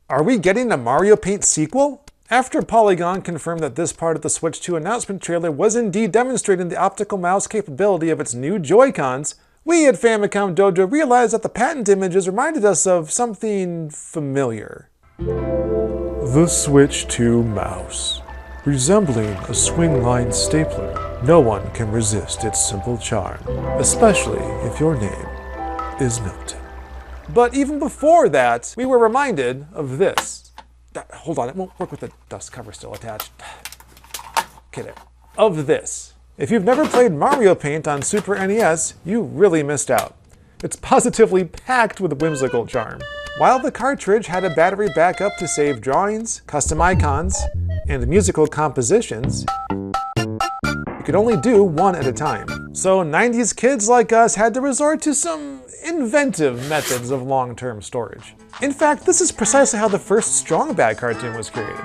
Are we getting a Mario Paint sequel? After Polygon confirmed that this part of the Switch 2 announcement trailer was indeed demonstrating the optical mouse capability of its new Joy-Cons, we at Famicom Dojo realized that the patent images reminded us of something familiar. The Switch 2 mouse. Resembling a swing-line stapler, no one can resist its simple charm, especially if your name is Milton. But even before that, we were reminded of this. Hold on, it won't work with the dust cover still attached. Okay, there. Of this. If you've never played Mario Paint on Super NES, you really missed out. It's positively packed with whimsical charm. While the cartridge had a battery backup to save drawings, custom icons, and musical compositions, you could only do one at a time. So 90s kids like us had to resort to some inventive methods of long-term storage. In fact, this is precisely how the first Strong Bad cartoon was created.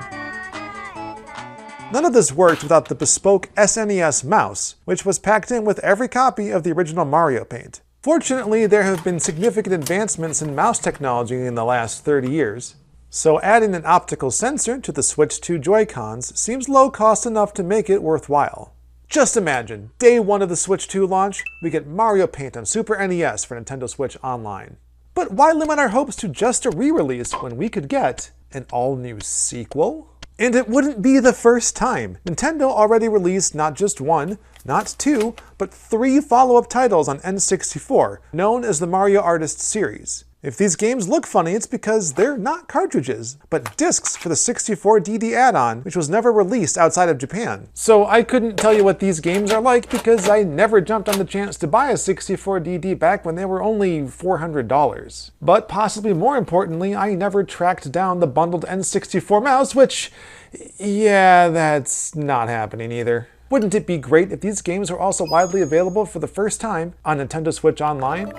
None of this worked without the bespoke SNES mouse, which was packed in with every copy of the original Mario Paint. Fortunately, there have been significant advancements in mouse technology in the last 30 years, so adding an optical sensor to the Switch 2 Joy-Cons seems low cost enough to make it worthwhile. Just imagine, day one of the Switch 2 launch, we get Mario Paint on Super NES for Nintendo Switch Online. But why limit our hopes to just a re-release when we could get an all-new sequel? And it wouldn't be the first time. Nintendo already released not just one, not two, but 3 follow-up titles on N64, known as the Mario Artist series. If these games look funny, it's because they're not cartridges, but discs for the 64DD add-on, which was never released outside of Japan. So I couldn't tell you what these games are like because I never jumped on the chance to buy a 64DD back when they were only $400. But possibly more importantly, I never tracked down the bundled N64 mouse, which, yeah, that's not happening either. Wouldn't it be great if these games were also widely available for the first time on Nintendo Switch Online?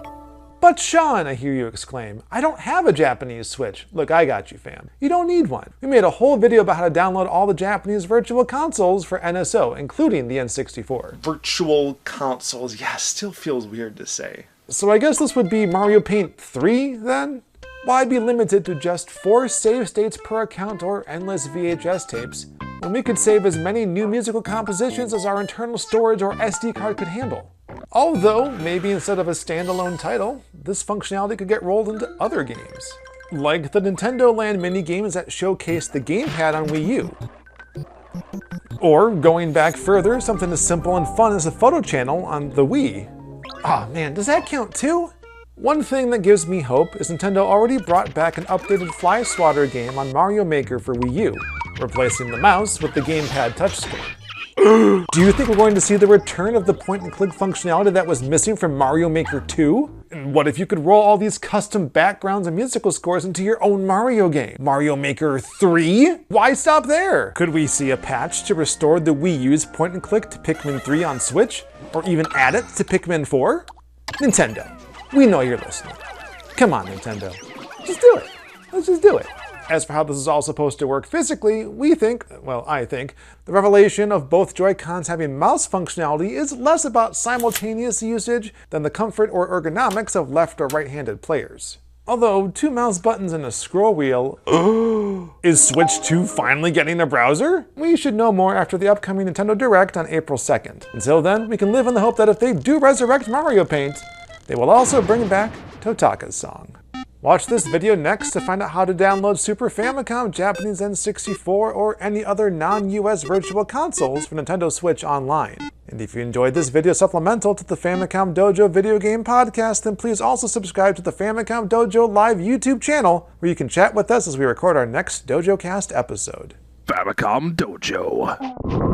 But Sean, I hear you exclaim, I don't have a Japanese Switch. Look, I got you, fam. You don't need one. We made a whole video about how to download all the Japanese virtual consoles for NSO, including the N64. Virtual consoles, yeah, still feels weird to say. So I guess this would be Mario Paint 3, then? Why be limited to just 4 save states per account or endless VHS tapes, when we could save as many new musical compositions as our internal storage or SD card could handle? Although, maybe instead of a standalone title, this functionality could get rolled into other games. Like the Nintendo Land mini-games that showcase the GamePad on Wii U. Or, going back further, something as simple and fun as the photo channel on the Wii. Aw man, does that count too? One thing that gives me hope is Nintendo already brought back an updated Fly Swatter game on Mario Maker for Wii U, replacing the mouse with the GamePad touchscreen. Do you think we're going to see the return of the point-and-click functionality that was missing from Mario Maker 2? And what if you could roll all these custom backgrounds and musical scores into your own Mario game? Mario Maker 3? Why stop there? Could we see a patch to restore the Wii U's point-and-click to Pikmin 3 on Switch? Or even add it to Pikmin 4? Nintendo, we know you're listening. Come on, Nintendo. Just do it. Let's just do it. As for how this is all supposed to work physically, we think, well, I think, the revelation of both Joy-Cons having mouse functionality is less about simultaneous usage than the comfort or ergonomics of left or right-handed players. Although, 2 mouse buttons and a scroll wheel... Is Switch 2 finally getting a browser? We should know more after the upcoming Nintendo Direct on April 2nd. Until then, we can live in the hope that if they do resurrect Mario Paint, they will also bring back Totaka's song. Watch this video next to find out how to download Super Famicom, Japanese N64, or any other non-US virtual consoles for Nintendo Switch Online. And if you enjoyed this video supplemental to the Famicom Dojo video game podcast, then please also subscribe to the Famicom Dojo live YouTube channel, where you can chat with us as we record our next DojoCast episode. Famicom Dojo.